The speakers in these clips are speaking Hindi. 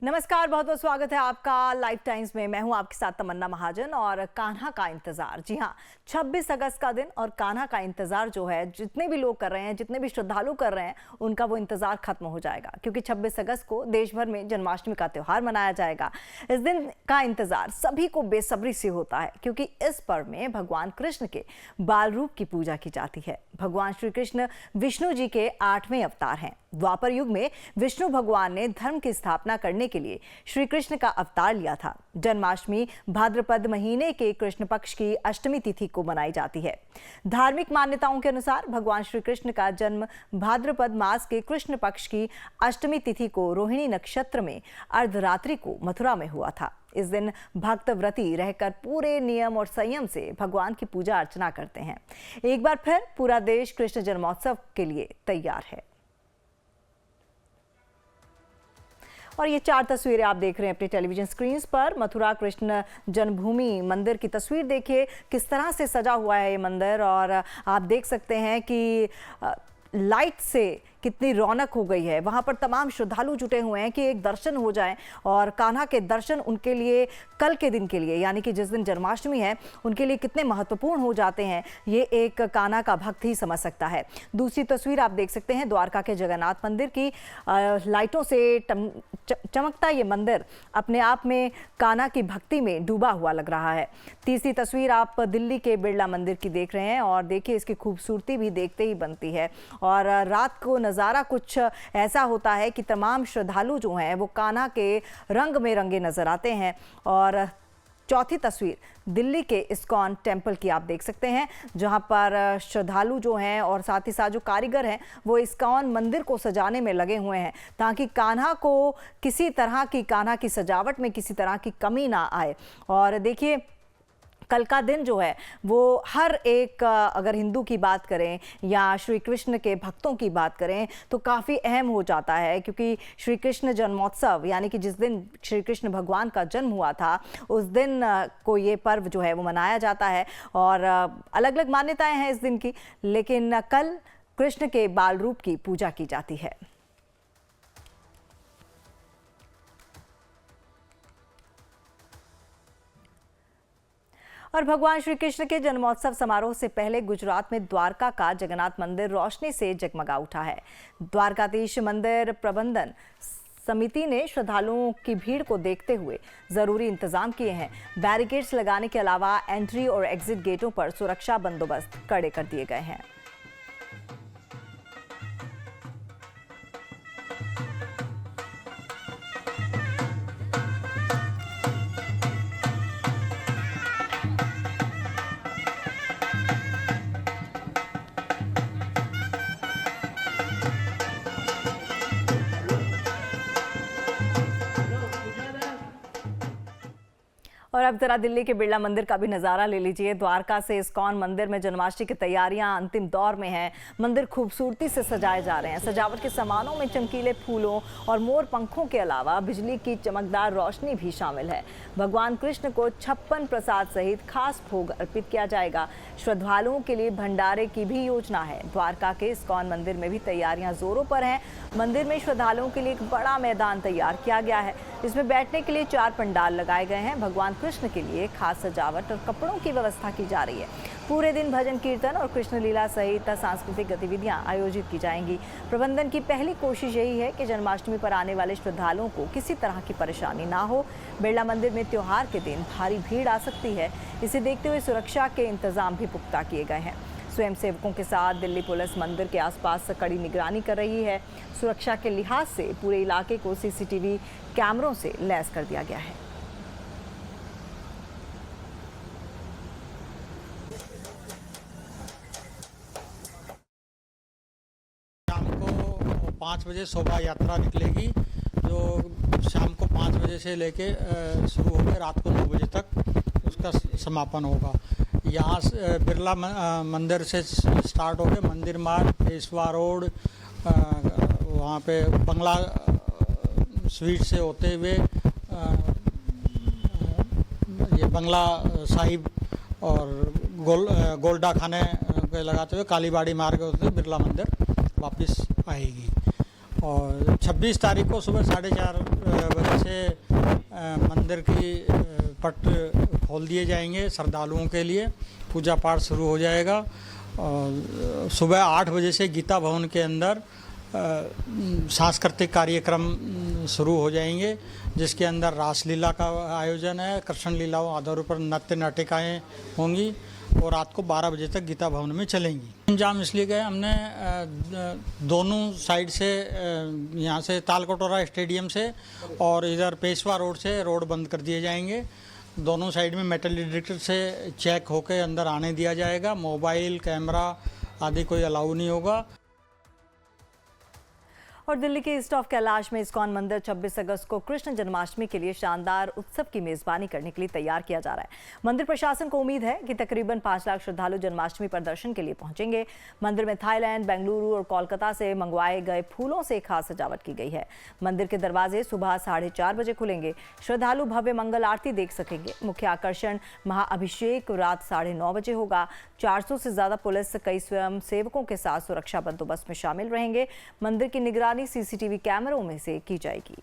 नमस्कार, बहुत बहुत स्वागत है आपका लाइफ टाइम्स में। मैं हूं आपके साथ तमन्ना महाजन। और कान्हा का इंतजार, जी हां, 26 अगस्त का दिन और कान्हा का इंतजार जो है जितने भी लोग कर रहे हैं, जितने भी श्रद्धालु कर रहे हैं, उनका वो इंतजार खत्म हो जाएगा, क्योंकि 26 अगस्त को देश भर में जन्माष्टमी का त्यौहार मनाया जाएगा। इस दिन का इंतजार सभी को बेसब्री से होता है, क्योंकि इस पर्व में भगवान कृष्ण के बाल रूप की पूजा की जाती है। भगवान श्री कृष्ण विष्णु जी के 8वें अवतार हैं। द्वापर युग में विष्णु भगवान ने धर्म की स्थापना करने के लिए श्री कृष्ण का अवतार लिया था। जन्माष्टमी भाद्रपद महीने के कृष्ण पक्ष की अष्टमी तिथि को मनाई जाती है। धार्मिक मान्यताओं के अनुसार भगवान श्री कृष्ण का जन्म भाद्रपद मास के कृष्ण पक्ष की अष्टमी तिथि को रोहिणी नक्षत्र में अर्धरात्रि को मथुरा में हुआ था। इस दिन भक्त व्रती रहकर पूरे नियम और संयम से भगवान की पूजा अर्चना करते हैं। एक बार फिर पूरा देश कृष्ण जन्मोत्सव के लिए तैयार है। और ये 4 तस्वीरें आप देख रहे हैं अपनी टेलीविजन स्क्रीन पर। मथुरा कृष्ण जन्मभूमि मंदिर की तस्वीर देखिए, किस तरह से सजा हुआ है ये मंदिर। और आप देख सकते हैं कि लाइट से कितनी रौनक हो गई है। वहाँ पर तमाम श्रद्धालु जुटे हुए हैं कि एक दर्शन हो जाए। और कान्हा के दर्शन उनके लिए कल के दिन के लिए, यानी कि जिस दिन जन्माष्टमी है, उनके लिए कितने महत्वपूर्ण हो जाते हैं, ये एक कान्हा का भक्त ही समझ सकता है। दूसरी तस्वीर आप देख सकते हैं द्वारका के जगन्नाथ मंदिर की। लाइटों से चमकता ये मंदिर अपने आप में कान्हा की भक्ति में डूबा हुआ लग रहा है। तीसरी तस्वीर आप दिल्ली के बिरला मंदिर की देख रहे हैं। और देखिए, इसकी खूबसूरती भी देखते ही बनती है। और रात को नज़ारा कुछ ऐसा होता है कि तमाम श्रद्धालु जो हैं वो कान्हा के रंग में रंगे नजर आते हैं। और चौथी तस्वीर दिल्ली के इस्कॉन टेम्पल की आप देख सकते हैं, जहां पर श्रद्धालु जो हैं और साथ ही साथ जो कारीगर हैं वो इस्कॉन मंदिर को सजाने में लगे हुए हैं, ताकि कान्हा को किसी तरह की, कान्हा की सजावट में किसी तरह की कमी ना आए। और देखिए, कल का दिन जो है वो हर एक, अगर हिंदू की बात करें या श्री कृष्ण के भक्तों की बात करें, तो काफ़ी अहम हो जाता है, क्योंकि श्री कृष्ण जन्मोत्सव, यानी कि जिस दिन श्री कृष्ण भगवान का जन्म हुआ था, उस दिन को ये पर्व जो है वो मनाया जाता है। और अलग अलग मान्यताएं हैं इस दिन की, लेकिन कल कृष्ण के बाल रूप की पूजा की जाती है। और भगवान श्री कृष्ण के जन्मोत्सव समारोह से पहले गुजरात में द्वारका का जगन्नाथ मंदिर रोशनी से जगमगा उठा है। द्वारकाधीश मंदिर प्रबंधन समिति ने श्रद्धालुओं की भीड़ को देखते हुए जरूरी इंतजाम किए हैं। बैरिकेड्स लगाने के अलावा एंट्री और एग्जिट गेटों पर सुरक्षा बंदोबस्त कड़े कर दिए गए हैं। और अब जरा दिल्ली के बिरला मंदिर का भी नज़ारा ले लीजिए। द्वारका से इस्कॉन मंदिर में जन्माष्टमी की तैयारियां अंतिम दौर में हैं। मंदिर खूबसूरती से सजाए जा रहे हैं। सजावट के सामानों में चमकीले फूलों और मोर पंखों के अलावा बिजली की चमकदार रोशनी भी शामिल है। भगवान कृष्ण को 56 प्रसाद सहित खास भोग अर्पित किया जाएगा। श्रद्धालुओं के लिए भंडारे की भी योजना है। द्वारका के इस्कॉन मंदिर में भी तैयारियां जोरों पर हैं। मंदिर में श्रद्धालुओं के लिए एक बड़ा मैदान तैयार किया गया है। इसमें बैठने के लिए 4 पंडाल लगाए गए हैं। भगवान कृष्ण के लिए खास सजावट और कपड़ों की व्यवस्था की जा रही है। पूरे दिन भजन कीर्तन और कृष्ण लीला सहित सांस्कृतिक गतिविधियां आयोजित की जाएंगी। प्रबंधन की पहली कोशिश यही है कि जन्माष्टमी पर आने वाले श्रद्धालुओं को किसी तरह की परेशानी ना हो। बिरला मंदिर में त्योहार के दिन भारी भीड़ आ सकती है। इसे देखते हुए सुरक्षा के इंतजाम भी पुख्ता किए गए हैं। स्वयंसेवकों के साथ दिल्ली पुलिस मंदिर के आसपास कड़ी निगरानी कर रही है। सुरक्षा के लिहाज से पूरे इलाके को सीसीटीवी कैमरों से लैस कर दिया गया है। शाम को 5 बजे शोभा यात्रा निकलेगी, जो शाम को 5 बजे से लेके शुरू होकर रात को 9 बजे तक उसका समापन होगा। यहाँ बिरला मंदिर से स्टार्ट होकर मंदिर मार्ग, पेशवा रोड, वहाँ पे बंगला स्वीट से होते हुए ये बंगला साहिब और गोल्डा खाने पे लगाते हुए कालीबाड़ी मार्ग होते हुए बिरला मंदिर वापस आएगी। और 26 तारीख को सुबह 4:30 बजे बजे से मंदिर की पट खोल दिए जाएंगे श्रद्धालुओं के लिए। पूजा पाठ शुरू हो जाएगा। सुबह 8 बजे से गीता भवन के अंदर सांस्कृतिक कार्यक्रम शुरू हो जाएंगे, जिसके अंदर रासलीला का आयोजन है। कृष्ण लीलाओं आधारों पर नृत्य नाटिकाएँ होंगी और रात को 12 बजे तक गीता भवन में चलेंगी। इंतजाम इसलिए गए, हमने दोनों साइड से यहाँ से तालकटोरा स्टेडियम से और इधर पेशवा रोड से रोड बंद कर दिए जाएंगे। दोनों साइड में मेटल डिटेक्टर से चेक होकर अंदर आने दिया जाएगा। मोबाइल कैमरा आदि कोई अलाउ नहीं होगा। और दिल्ली के ईस्ट ऑफ कैलाश में इस्कॉन मंदिर 26 अगस्त को कृष्ण जन्माष्टमी के लिए शानदार उत्सव की मेजबानी करने के लिए तैयार किया जा रहा है। मंदिर प्रशासन को उम्मीद है कि तकरीबन 5 लाख श्रद्धालु जन्माष्टमी पर दर्शन के लिए पहुंचेंगे। मंदिर में थाईलैंड, बेंगलुरु और कोलकाता से मंगवाए गए फूलों से खास सजावट की गई है। मंदिर के दरवाजे सुबह 4:30 बजे खुलेंगे। श्रद्धालु भव्य मंगल आरती देख सकेंगे। मुख्य आकर्षण महाअभिषेक रात 9:30 बजे होगा। 400 से ज्यादा पुलिस, कई स्वयं सेवकों के साथ सुरक्षा बंदोबस्त में शामिल रहेंगे। मंदिर की निगरानी सीसीटीवी कैमरों में से की जाएगी।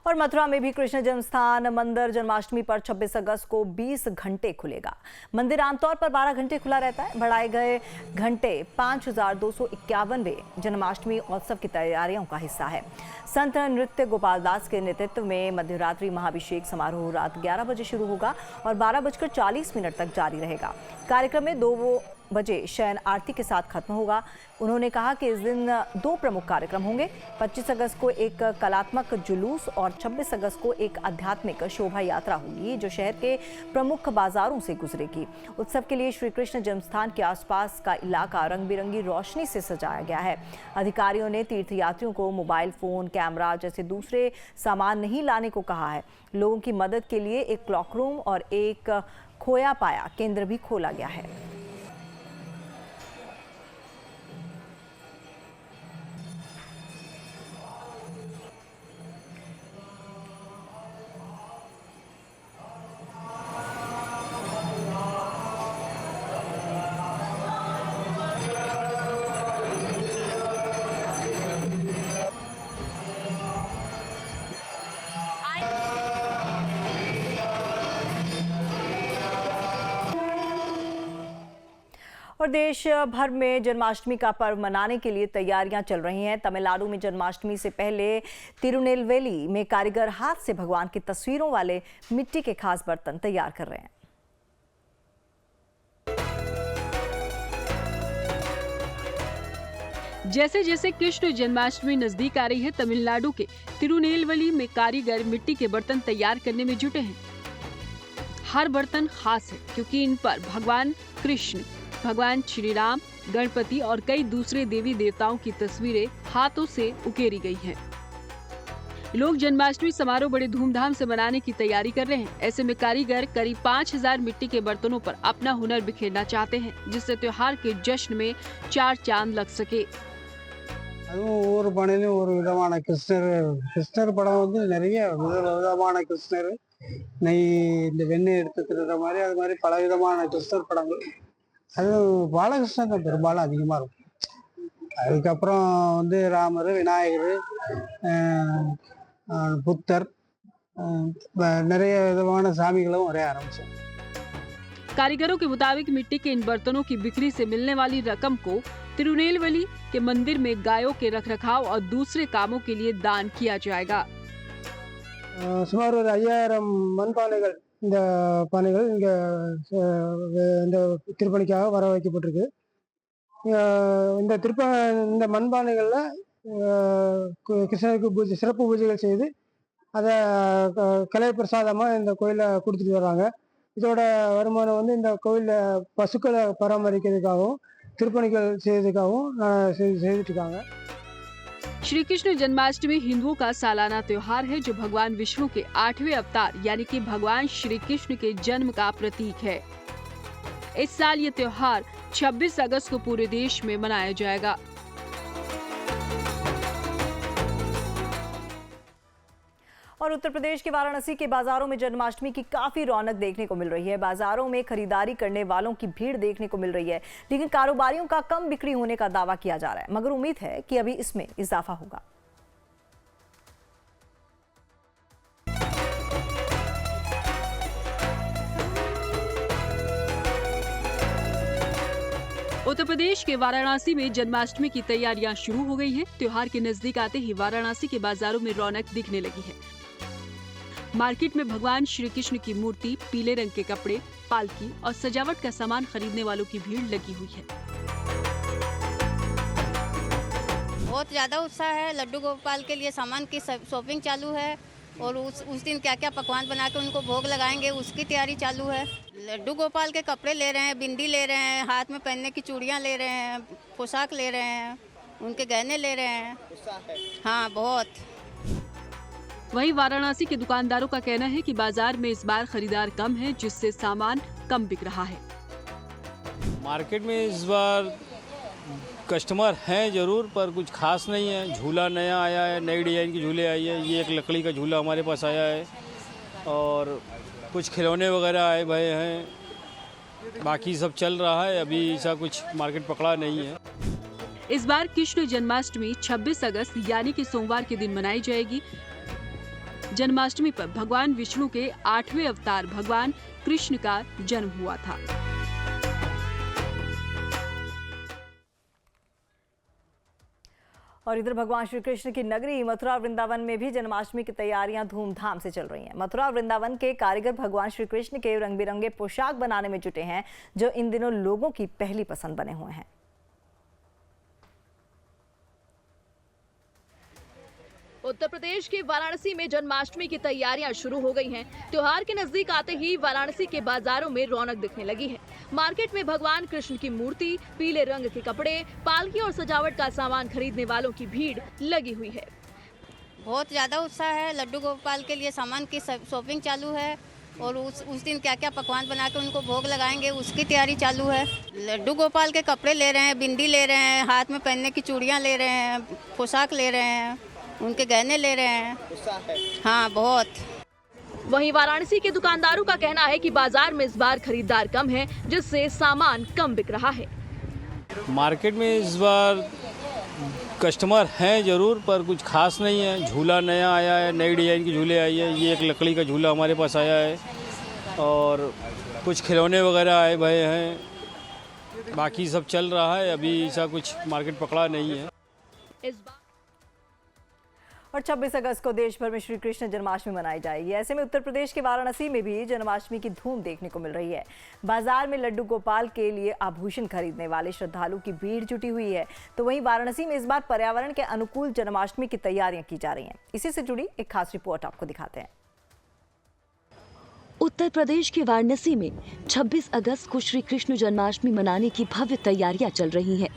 और मथुरा में भी कृष्ण जन्मस्थान मंदिर जन्माष्टमी पर 26 अगस्त को 20 घंटे खुलेगा। मंदिर आमतौर पर 12 घंटे खुला रहता है। बढ़ाए गए घंटे 5251वें जन्माष्टमी उत्सव की तैयारियों का हिस्सा है। संत नृत्य गोपाल दास के नेतृत्व में मध्यरात्रि महाभिषेक समारोह रात 11 बजे शुरू होगा और 12:40 तक जारी रहेगा। कार्यक्रम में 2 बजे शयन आरती के साथ खत्म होगा। उन्होंने कहा कि इस दिन 2 प्रमुख कार्यक्रम होंगे। 25 अगस्त को एक कलात्मक जुलूस और 26 अगस्त को एक आध्यात्मिक शोभा यात्रा होगी जो शहर के प्रमुख बाजारों से गुजरेगी। उत्सव के लिए श्री कृष्ण जन्मस्थान के आसपास का इलाका रंग बिरंगी रोशनी से सजाया गया है। अधिकारियों ने तीर्थयात्रियों को मोबाइल फोन, कैमरा जैसे दूसरे सामान नहीं लाने को कहा है। लोगों की मदद के लिए एक क्लॉक रूम और एक खोया पाया केंद्र भी खोला गया है। और देश भर में जन्माष्टमी का पर्व मनाने के लिए तैयारियां चल रही हैं। तमिलनाडु में जन्माष्टमी से पहले तिरुनेलवेली में कारीगर हाथ से भगवान की तस्वीरों वाले मिट्टी के खास बर्तन तैयार कर रहे हैं। जैसे जैसे कृष्ण जन्माष्टमी नजदीक आ रही है, तमिलनाडु के तिरुनेलवेली में कारीगर मिट्टी के बर्तन तैयार करने में जुटे हैं। हर बर्तन खास है क्योंकि इन पर भगवान कृष्ण, भगवान श्री राम, गणपति और कई दूसरे देवी देवताओं की तस्वीरें हाथों से उकेरी गई हैं। लोग जन्माष्टमी समारोह बड़े धूमधाम से मनाने की तैयारी कर रहे हैं। ऐसे में कारीगर करीब 5000 मिट्टी के बर्तनों पर अपना हुनर बिखेरना चाहते हैं, जिससे त्योहार के जश्न में 4 चांद लग सके। ஒவ்வொரு பானையிலும் ஒரு விதமான கிருஷ்ணர் படம் வந்து நிறைய விதமான கிருஷ்ணர், நெய் இந்த வெண்ணெய் எடுத்து திருடுற மாதிரி அது மாதிரி பல விதமான கிருஷ்ணர் படங்கள். அது பாலகிருஷ்ணன் தான் பெரும்பாலும் அதிகமாக இருக்கும். அதுக்கப்புறம் வந்து ராமர், விநாயகர், புத்தர், நிறைய விதமான சாமிகளும் வரைய ஆரம்பிச்சேன்। कारीगरों के मुताबिक मिट्टी के इन बर्तनों की बिक्री से मिलने वाली रकम को तिरुनेलवेली के मंदिर में गायों के रखरखाव और दूसरे कामों के लिए दान किया जाएगा। சுமார் ஒரு 5000 மண்பானைகள் இந்த பானைகள் இங்கே இந்த திருப்பணிக்காக வர வைக்கப்பட்டிருக்கு। இந்த மண்பானைகளில் கிருஷ்ணருக்கு சிறப்பு பூஜைகள் செய்து அதை கலை பிரசாதமாக இந்த கோயிலில் கொடுத்துட்டு வர்றாங்க। இதோட வருமானம் வந்து இந்த கோயிலில் பசுக்களை பராமரிக்கிறதுக்காகவும் திருப்பணிகள் செய்யறதுக்காகவும் செய்துட்டு இருக்காங்க। श्री कृष्ण जन्माष्टमी हिंदुओं का सालाना त्योहार है जो भगवान विष्णु के 8वें अवतार यानी कि भगवान श्री कृष्ण के जन्म का प्रतीक है। इस साल ये त्योहार 26 अगस्त को पूरे देश में मनाया जाएगा। और और उत्तर प्रदेश के वाराणसी के बाजारों में जन्माष्टमी की काफी रौनक देखने को मिल रही है। बाजारों में खरीदारी करने वालों की भीड़ देखने को मिल रही है, लेकिन कारोबारियों का कम बिक्री होने का दावा किया जा रहा है, मगर उम्मीद है कि अभी इसमें इजाफा होगा। उत्तर प्रदेश के वाराणसी में जन्माष्टमी की तैयारियां शुरू हो गई हैं। त्योहार के नजदीक आते ही वाराणसी के बाजारों में रौनक दिखने लगी है। मार्केट में भगवान श्री कृष्ण की मूर्ति, पीले रंग के कपड़े, पालकी और सजावट का सामान खरीदने वालों की भीड़ लगी हुई है। बहुत ज्यादा उत्साह है। लड्डू गोपाल के लिए सामान की शॉपिंग चालू है और उस दिन क्या क्या पकवान बना के उनको भोग लगाएंगे उसकी तैयारी चालू है। लड्डू गोपाल के कपड़े ले रहे हैं, बिंदी ले रहे हैं, हाथ में पहनने की चूड़ियां ले रहे हैं, पोशाक ले रहे हैं, उनके गहने ले रहे हैं। हाँ, बहुत। वहीं वाराणसी के दुकानदारों का कहना है कि बाजार में इस बार खरीदार कम है, जिससे सामान कम बिक रहा है। मार्केट में इस बार कस्टमर हैं जरूर, पर कुछ खास नहीं है। झूला नया आया है, नई डिजाइन की झूले आई है। ये एक लकड़ी का झूला हमारे पास आया है और कुछ खिलौने वगैरह आए भए हैं। बाकी सब चल रहा है, अभी ऐसा कुछ मार्केट पकड़ा नहीं है। इस बार कृष्ण जन्माष्टमी 26 अगस्त यानी कि सोमवार के दिन मनाई जाएगी। जन्माष्टमी पर भगवान विष्णु के 8वें अवतार भगवान कृष्ण का जन्म हुआ था। और इधर भगवान श्री कृष्ण की नगरी मथुरा वृंदावन में भी जन्माष्टमी की तैयारियां धूमधाम से चल रही हैं। मथुरा वृंदावन के कारीगर भगवान श्री कृष्ण के रंग बिरंगे पोशाक बनाने में जुटे हैं, जो इन दिनों लोगों की पहली पसंद बने हुए हैं। उत्तर प्रदेश के वाराणसी में जन्माष्टमी की तैयारियां शुरू हो गई हैं। त्योहार के नजदीक आते ही वाराणसी के बाजारों में रौनक दिखने लगी है। मार्केट में भगवान कृष्ण की मूर्ति, पीले रंग के कपड़े, पालकी और सजावट का सामान खरीदने वालों की भीड़ लगी हुई है। बहुत ज्यादा उत्साह है। लड्डू गोपाल के लिए सामान की शॉपिंग चालू है और उस दिन क्या क्या पकवान बना के उनको भोग लगाएंगे उसकी तैयारी चालू है। लड्डू गोपाल के कपड़े ले रहे हैं, बिंदी ले रहे हैं, हाथ में पहनने की चूड़ियां ले रहे हैं, पोशाक ले रहे हैं, उनके गहने ले रहे हैं। हाँ, बहुत। वहीं वाराणसी के दुकानदारों का कहना है कि बाजार में इस बार खरीदार कम है, जिससे सामान कम बिक रहा है। मार्केट में इस बार कस्टमर हैं जरूर, पर कुछ खास नहीं है। झूला नया आया है, नई डिजाइन की झूले आई है। ये एक लकड़ी का झूला हमारे पास आया है और कुछ खिलौने वगैरह आए भए हैं। बाकी सब चल रहा है, अभी ऐसा कुछ मार्केट पकड़ा नहीं है। इस बार और 26 अगस्त को देश भर में श्री कृष्ण जन्माष्टमी मनाई जाएगी। ऐसे में उत्तर प्रदेश के वाराणसी में भी जन्माष्टमी की धूम देखने को मिल रही है। बाजार में लड्डू गोपाल के लिए आभूषण खरीदने वाले श्रद्धालु की भीड़ जुटी हुई है। तो वहीं वाराणसी में इस बार पर्यावरण के अनुकूल जन्माष्टमी की तैयारियां की जा रही हैं। इसी से जुड़ी एक खास रिपोर्ट आपको दिखाते हैं। उत्तर प्रदेश के वाराणसी में 26 अगस्त को श्री कृष्ण जन्माष्टमी मनाने की भव्य तैयारियां चल रही हैं।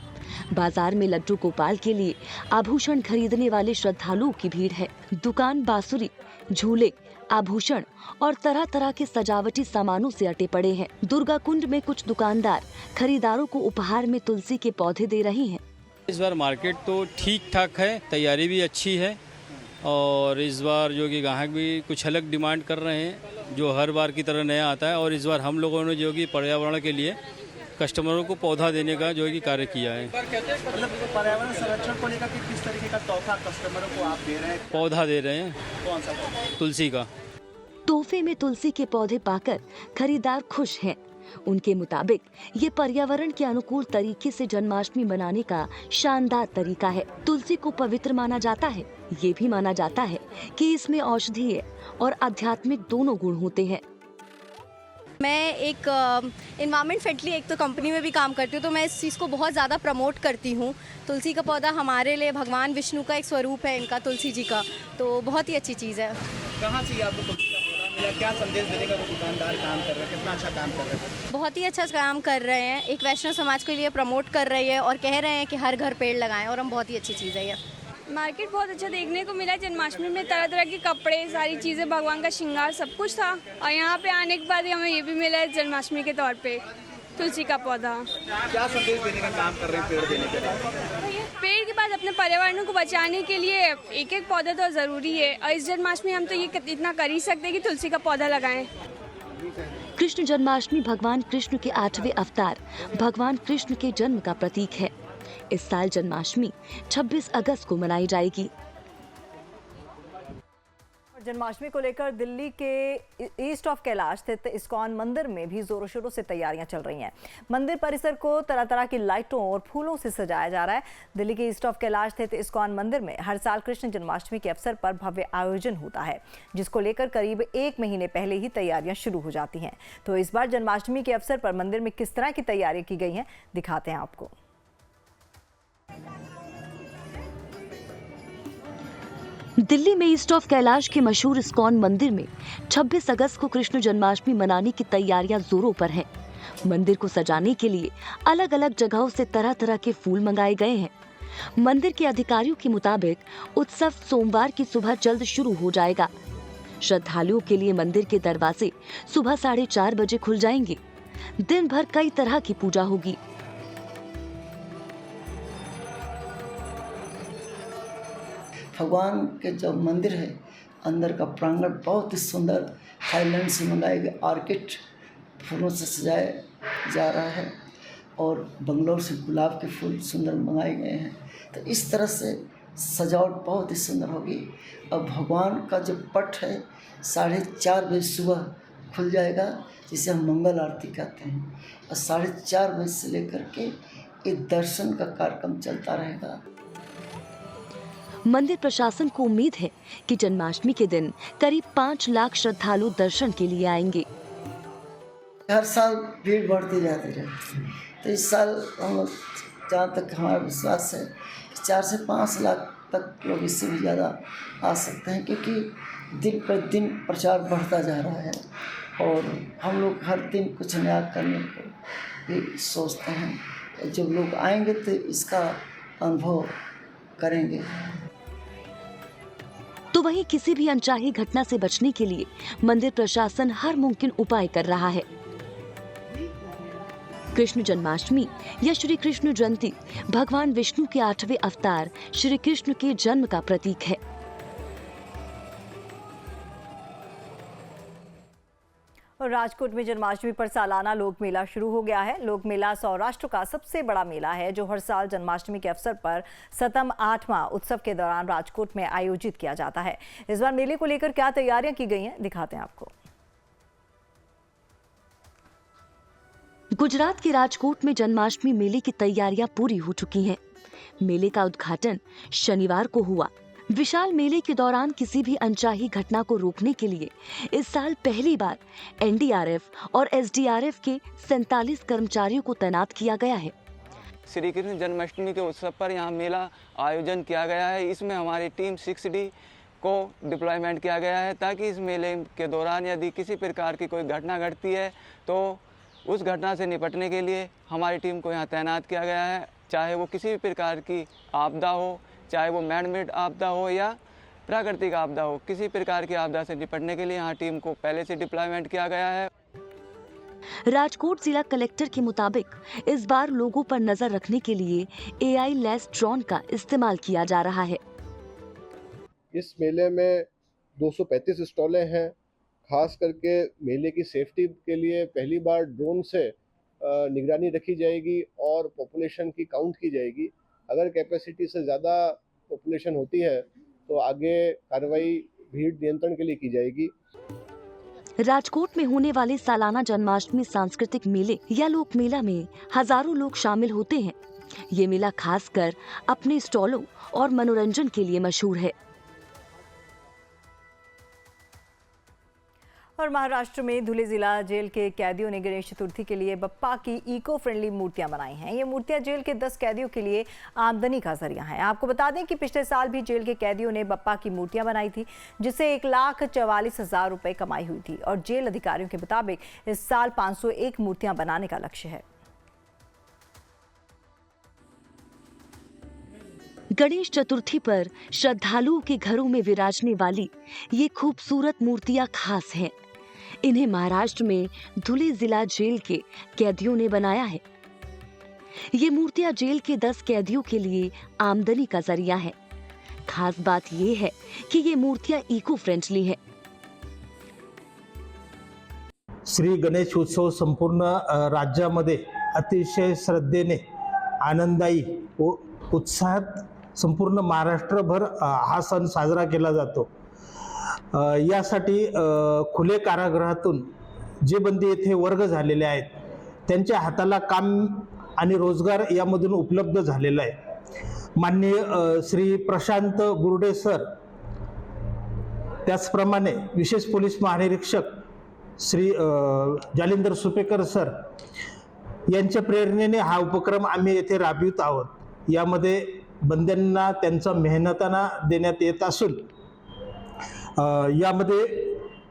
बाजार में लड्डू गोपाल के लिए आभूषण खरीदने वाले श्रद्धालुओं की भीड़ है। दुकान बांसुरी, झूले, आभूषण और तरह तरह के सजावटी सामानों से अटे पड़े हैं। दुर्गा कुंड में कुछ दुकानदार खरीदारों को उपहार में तुलसी के पौधे दे रही हैं। इस बार मार्केट तो ठीक ठाक है, तैयारी भी अच्छी है और इस बार जो कि ग्राहक भी कुछ अलग डिमांड कर रहे हैं, जो हर बार की तरह नया आता है। और इस बार हम लोगों ने जो कि पर्यावरण के लिए कस्टमरों को पौधा देने का जो है कि कार्य किया है। मतलब पर्यावरण संरक्षण को लेकर किस तरीके का तोहफा कस्टमरों को आप दे रहे हैं? पौधा दे रहे हैं। कौन सा पौधा? तुलसी का। तोहफे में तुलसी के पौधे पाकर खरीदार खुश हैं। उनके मुताबिक ये पर्यावरण के अनुकूल तरीके से जन्माष्टमी मनाने का शानदार तरीका है। तुलसी को पवित्र माना जाता है। ये भी माना जाता है कि इसमें औषधीय और आध्यात्मिक दोनों गुण होते हैं। मैं एक इन्वायरमेंट फ्रेंडली एक तो कंपनी में भी काम करती हूँ, तो मैं इस चीज़ को बहुत ज़्यादा प्रमोट करती हूँ। तुलसी का पौधा हमारे लिए भगवान विष्णु का एक स्वरूप है, इनका तुलसी जी का, तो बहुत ही अच्छी चीज़ है। कहाँ से आपको तुलसी का पौधा मिला? क्या संदेश देने का वो दुकानदार काम कर रहे हैं? कितना अच्छा काम कर रहे हैं? बहुत ही अच्छा काम कर रहे हैं। एक वैष्णव समाज के लिए प्रमोट कर रही है और कह रहे हैं कि हर घर पेड़ लगाएं, और हम बहुत ही अच्छी चीज़ है ये। मार्केट बहुत अच्छा देखने को मिला। जन्माष्टमी में तरह तरह के कपड़े, सारी चीज़ें, भगवान का श्रृंगार सब कुछ था। और यहाँ पे आने के बाद हमें ये भी मिला है जन्माष्टमी के तौर पे तुलसी का पौधा। क्या संदेश देने का काम कर रहे हैं पेड़ देने के लिए? पेड़ के बाद अपने पर्यावरण को बचाने के लिए एक एक पौधा तो ज़रूरी है, और इस जन्माष्टमी हम तो ये इतना कर ही सकते हैं कि तुलसी का पौधा लगाएं। कृष्ण जन्माष्टमी भगवान कृष्ण के 8वें अवतार भगवान कृष्ण के जन्म का प्रतीक है। इस साल जन्माष्टमी 26 अगस्त को मनाई जाएगी। जन्माष्टमी को लेकर दिल्ली के ईस्ट ऑफ कैलाश स्थित इस्कॉन मंदिर में भी जोरों शोरों से तैयारियां चल रही हैं। मंदिर परिसर को तरह तरह की लाइटों और फूलों से सजाया जा रहा है। दिल्ली के ईस्ट ऑफ कैलाश स्थित इस्कॉन मंदिर में हर साल कृष्ण जन्माष्टमी के अवसर पर भव्य आयोजन होता है, जिसको लेकर करीब 1 महीने पहले ही तैयारियां शुरू हो जाती हैं। तो इस बार जन्माष्टमी के अवसर पर मंदिर में किस तरह की तैयारियां की गई हैं, दिखाते हैं आपको। दिल्ली में ईस्ट ऑफ कैलाश के मशहूर इस्कॉन मंदिर में 26 अगस्त को कृष्ण जन्माष्टमी मनाने की तैयारियां जोरों पर हैं। मंदिर को सजाने के लिए अलग अलग जगहों से तरह तरह के फूल मंगाए गए हैं। मंदिर के अधिकारियों के मुताबिक उत्सव सोमवार की सुबह जल्द शुरू हो जाएगा। श्रद्धालुओं के लिए मंदिर के दरवाजे सुबह 4:30 बजे खुल जाएंगे। दिन भर कई तरह की पूजा होगी। भगवान के जो मंदिर है, अंदर का प्रांगण बहुत ही सुंदर थाईलैंड से मंगाए गए ऑर्किड फूलों से सजाया जा रहा है, और बंगलोर से गुलाब के फूल सुंदर मंगाए गए हैं। तो इस तरह से सजावट बहुत ही सुंदर होगी। और भगवान का जो पट है 4:30 बजे सुबह खुल जाएगा, जिसे हम मंगल आरती कहते हैं, और 4:30 बजे से लेकर के ये दर्शन का कार्यक्रम चलता रहेगा। मंदिर प्रशासन को उम्मीद है कि जन्माष्टमी के दिन करीब 5 लाख श्रद्धालु दर्शन के लिए आएंगे। हर साल भीड़ बढ़ती जाती रहती है, तो इस साल हम लोग, जहाँ तक हमारा विश्वास है, 4 से 5 लाख तक लोग इससे भी ज़्यादा आ सकते हैं, क्योंकि दिन प्रतिदिन प्रचार बढ़ता जा रहा है और हम लोग हर दिन कुछ नया करने को भी सोचते हैं। जब लोग आएंगे तो इसका अनुभव करेंगे। तो वहीं किसी भी अनचाही घटना से बचने के लिए मंदिर प्रशासन हर मुमकिन उपाय कर रहा है। कृष्ण जन्माष्टमी या श्री कृष्ण जयंती भगवान विष्णु के 8वें अवतार श्री कृष्ण के जन्म का प्रतीक है। और राजकोट में जन्माष्टमी पर सालाना लोक मेला शुरू हो गया है। लोक मेला सौराष्ट्र का सबसे बड़ा मेला है, जो हर साल जन्माष्टमी के अवसर पर सतम 8वां उत्सव के दौरान राजकोट में आयोजित किया जाता है। इस बार मेले को लेकर क्या तैयारियां की गई हैं, दिखाते हैं आपको। गुजरात के राजकोट में जन्माष्टमी मेले की तैयारियां पूरी हो चुकी हैं। मेले का उद्घाटन शनिवार को हुआ। विशाल मेले के दौरान किसी भी अनचाही घटना को रोकने के लिए इस साल पहली बार एनडीआरएफ और एसडीआरएफ के 47 कर्मचारियों को तैनात किया गया है। श्री कृष्ण जन्माष्टमी के उत्सव पर यहाँ मेला आयोजन किया गया है। इसमें हमारी टीम 6D को डिप्लॉयमेंट किया गया है, ताकि इस मेले के दौरान यदि किसी प्रकार की कोई घटना घटती है तो उस घटना से निपटने के लिए हमारी टीम को यहाँ तैनात किया गया है। चाहे वो किसी भी प्रकार की आपदा हो, चाहे वो मैन मेड आपदा हो या प्राकृतिक आपदा हो, किसी प्रकार की आपदा से निपटने के लिए यहाँ टीम को पहले से डिप्लॉयमेंट किया गया है। राजकोट जिला कलेक्टर के मुताबिक इस बार लोगों पर नजर रखने के लिए AI लेस ड्रोन का इस्तेमाल किया जा रहा है। इस मेले में 235 स्टॉलें हैं। खास करके मेले की सेफ्टी के लिए पहली बार ड्रोन से निगरानी रखी जाएगी और पॉपुलेशन की काउंट की जाएगी। अगर कैपेसिटी से ज़्यादा पॉपुलेशन होती है तो आगे कार्रवाई भीड़ नियंत्रण के लिए की जाएगी। राजकोट में होने वाले सालाना जन्माष्टमी सांस्कृतिक मेले या लोक मेला में हजारों लोग शामिल होते हैं। ये मेला खासकर अपने स्टॉलों और मनोरंजन के लिए मशहूर है। और महाराष्ट्र में धुले जिला जेल के कैदियों ने गणेश चतुर्थी के लिए बप्पा की इको फ्रेंडली मूर्तियां बनाई हैं। ये मूर्तियां जेल के 10 कैदियों के लिए आमदनी का जरिया हैं। आपको बता दें कि पिछले साल भी जेल के कैदियों ने बप्पा की मूर्तियां बनाई थी, जिससे 1,44,000 रुपए कमाई हुई थी। और जेल अधिकारियों के मुताबिक इस साल 501 मूर्तियां बनाने का लक्ष्य है। गणेश चतुर्थी पर श्रद्धालुओं के घरों में विराजने वाली ये खूबसूरत मूर्तियां खास हैं। इन्हें महाराष्ट्र में धुले जिला जेल के कैदियों ने बनाया है। ये मूर्तियां जेल के 10 कैदियों के लिए आमदनी का जरिया हैं। खास बात ये है कि ये मूर्तियां इको फ्रेंडली हैं। श्री गणेश उत्सव संपूर्ण राज्यामध्ये अतिशय श्रद्धेने, आनंदायी व उत्साहात संपूर्ण महाराष्ट्रभर हा सण साजरा केला जातो। यासाठी खुले कारागृहातून जे बंदी येथे वर्ग झालेले आहेत त्यांच्या हाताला काम आणि रोजगार यामधून उपलब्ध झालेला आहे। माननीय श्री प्रशांत बुर्डे सर, त्याचप्रमाणे विशेष पोलीस महानिरीक्षक श्री जालिंदर सुपेकर सर यांच्या प्रेरणेने हा उपक्रम आम्ही येथे राबवित आहोत। यामध्ये बंद्यांना त्यांचा मेहनताना देण्यात येत असून यामध्ये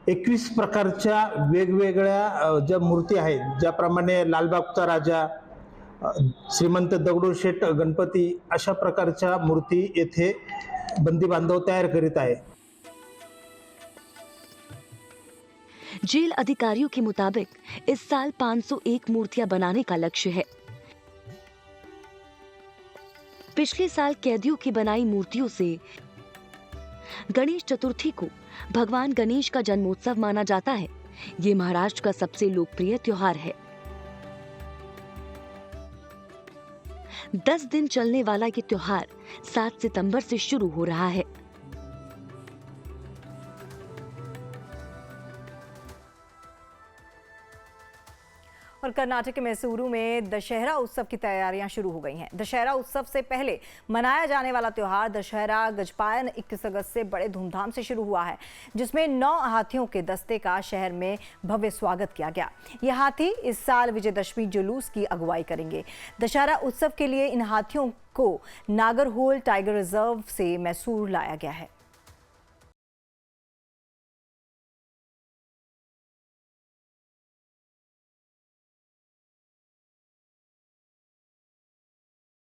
21 प्रकारच्या वेगवेगळ्या ज्या मूर्ती आहेत, ज्याप्रमाणे लालबागचा राजा, श्रीमंत दगडूशेठ गणपती, अशा प्रकारच्या मूर्ती येथे बंदी बांधव तयार करीत आहे। जेल अधिकारियों के मुताबिक इस साल 501 मूर्तियां बनाने का लक्ष्य है। पिछले साल कैदियों की बनाई मूर्तियों से गणेश चतुर्थी को भगवान गणेश का जन्मोत्सव माना जाता है। ये महाराष्ट्र का सबसे लोकप्रिय त्योहार है। 10 दिन चलने वाला ये त्योहार 7 सितंबर से शुरू हो रहा है। और कर्नाटक के मैसूरू में दशहरा उत्सव की तैयारियां शुरू हो गई हैं। दशहरा उत्सव से पहले मनाया जाने वाला त्योहार दशहरा गजपायन 21 अगस्त से बड़े धूमधाम से शुरू हुआ है, जिसमें 9 हाथियों के दस्ते का शहर में भव्य स्वागत किया गया। ये हाथी इस साल विजयदशमी जुलूस की अगुवाई करेंगे। दशहरा उत्सव के लिए इन हाथियों को नागरहोल टाइगर रिजर्व से मैसूर लाया गया है।